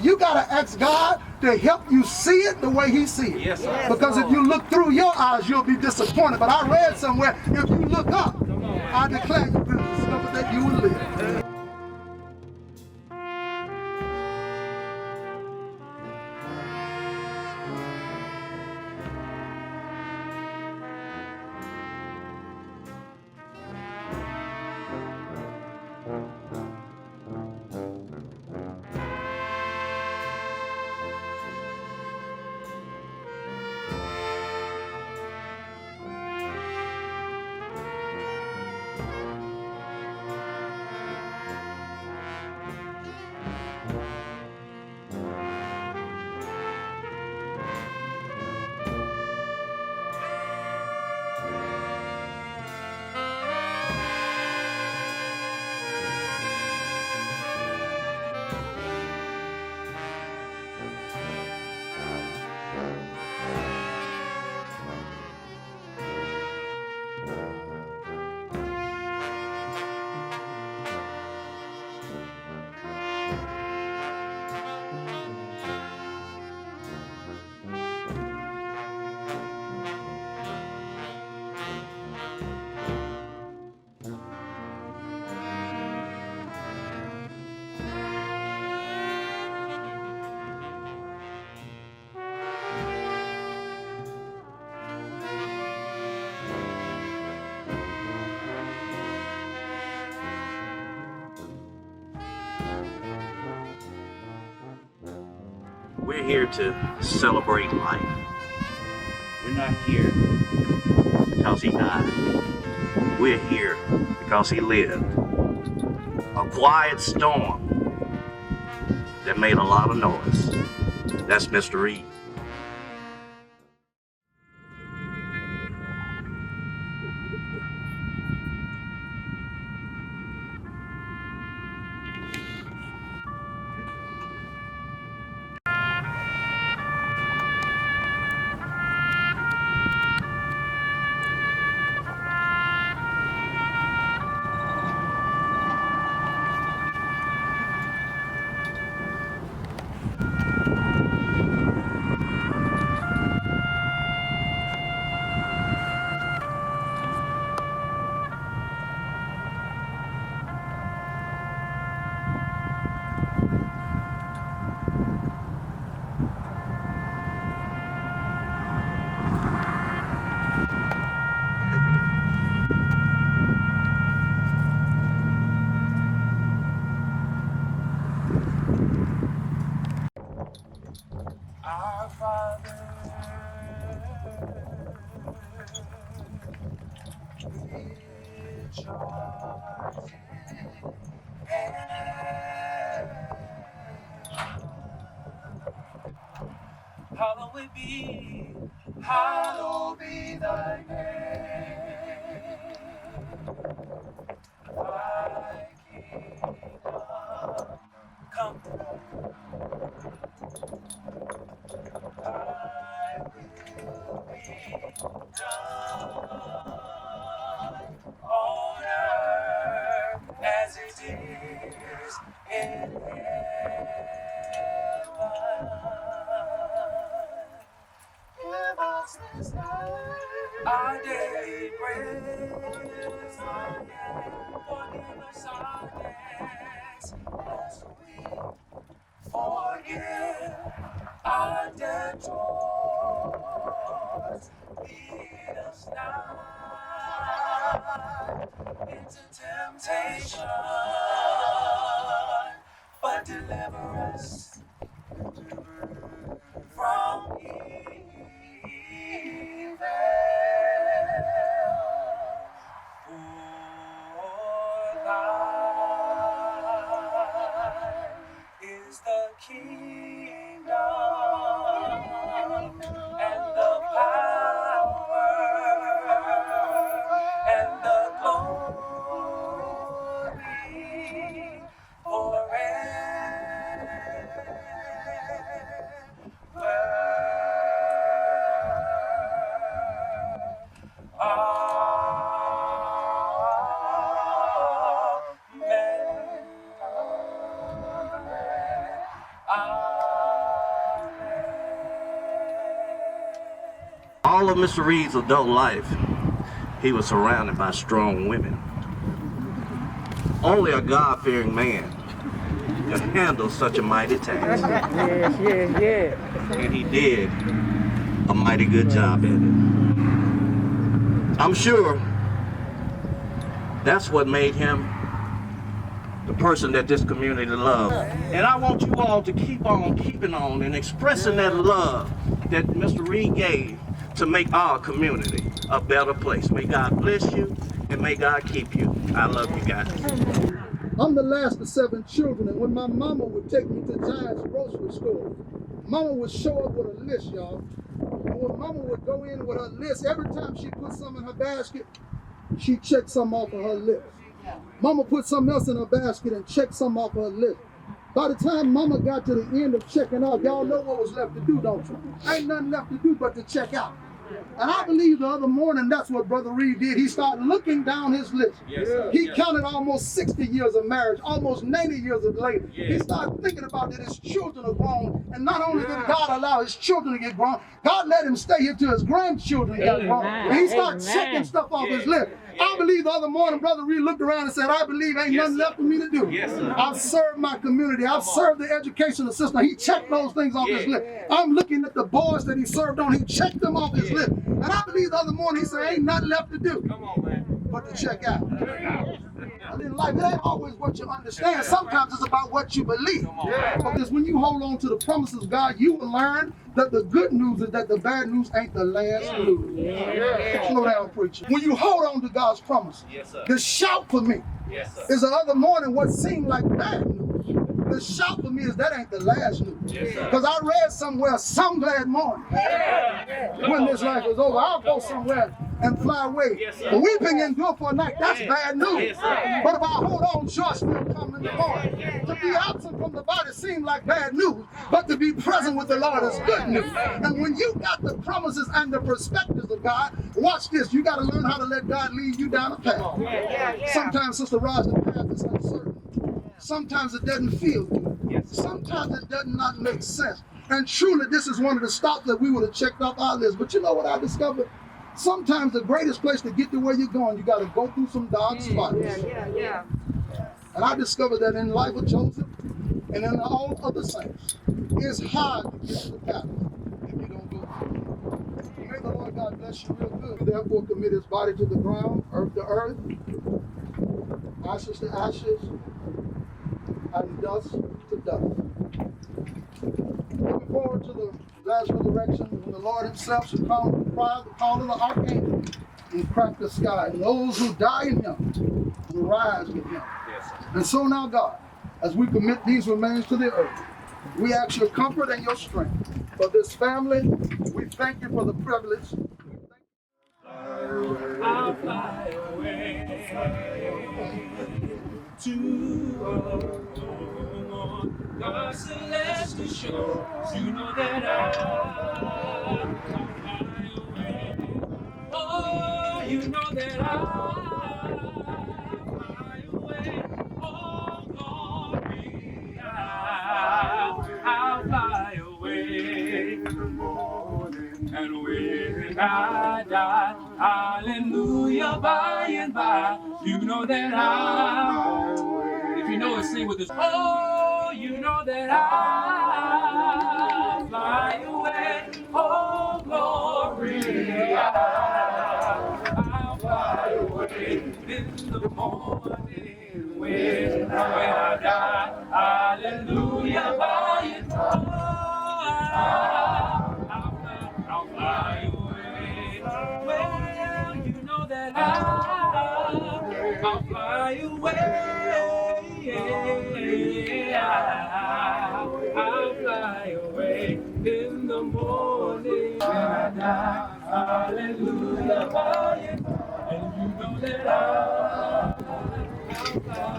You gotta ask God to help you see it the way He sees it. Yes, sir. Because if you look through your eyes, you'll be disappointed. But I read somewhere, if you look up, I declare you will discover that you will live. We're here to celebrate life. We're not here because he died. We're here because he lived. A quiet storm that made a lot of noise. That's Mr. Reed. Our Father, which art in heaven, hallowed be thy name. Thy kingdom come, thy will be done on earth as it is in heaven. Give us this day our daily bread. Forgive us our debts as we forgive our debtors. Lead us not into temptation, but deliver us from evil. For thine is the kingdom and the power and the glory forever. Amen. all of Mr. Reed's adult life, he was surrounded by strong women. Only a God-fearing man could handle such a mighty task. And he did a mighty good job at it. I'm sure that's what made him the person that this community loves. And I want you all to keep on keeping on and expressing that love that Mr. Reed gave to make our community a better place. May God bless you and may God keep you. I love you guys. I'm the last of 7 children, and when my mama would take me to Giant's grocery store, mama would show up with a list, y'all. And when mama would go in with her list, every time she put something in her basket, she checked something off of her list. Mama put something else in her basket and checked something off her list. By the time mama got to the end of checking out, y'all know what was left to do, don't you? Ain't nothing left to do but to check out. And I believe the other morning that's what Brother Reed did. He started looking down his list. He counted almost 60 years of marriage, almost 90 years of later. He started thinking about that his children are grown. And not only did God allow his children to get grown, God let him stay here till his grandchildren got grown. And he started checking stuff off his list. I believe the other morning Brother Reed looked around and said, I believe ain't nothing left for me to do. I've served my community. I've served the educational system. He checked those things off his list. I'm looking at the boys that he served on. He checked them off his list. And I believe the other morning he said, ain't nothing left to do but to check out. And in life, it ain't always what you understand. Sometimes it's about what you believe. Because when you hold on to the promises of God, you will learn that the good news is that the bad news ain't the last news. Slow down, preacher. When you hold on to God's promises, the shout for me is the other morning what seemed like bad news. The shout for me is that ain't the last news. Because I read somewhere, some glad morning. When this life is over, I'll go somewhere and fly away. Weeping endure for a night, that's bad news. But if I hold on, joy still come in the morning. To be absent from the body seems like bad news, but to be present with the Lord is good news. And when you got the promises and the perspectives of God, watch this, you got to learn how to let God lead you down a path. Sometimes, Sister Roz, the path is uncertain. Sometimes it doesn't feel good. Sometimes it does not make sense. And truly, this is one of the stops that we would have checked off our list. But you know what I discovered? Sometimes the greatest place to get to where you're going, you got to go through some dark spots. And I discovered that in the life of Joseph and in all other saints, it's hard to get to the palace if you don't go through. May the Lord God bless you real good. Therefore, commit his body to the ground, earth to earth, ashes to ashes, and dust to dust. Looking forward to the last resurrection when the Lord himself shall come with the cry, the call of the archangel, and crack the sky. And those who die in him will rise with him. And so now, God, as we commit these remains to the earth, we ask your comfort and your strength for this family. We thank you for the privilege. I'll fly away to God's celestial shores. You know that I'll fly away. Oh, you know that I'll fly away. Oh, glory, I'll fly away. And when I die, hallelujah, by and by, you know that I'll, if you know it, sing with us. Oh, you know that I'll fly away. Oh, glory, I'll fly away in the morning when I die, hallelujah, by and by. I'll fly away. Well, you know that I'll fly away. I'll fly away in the morning when I die. Hallelujah, and you know that I'll fly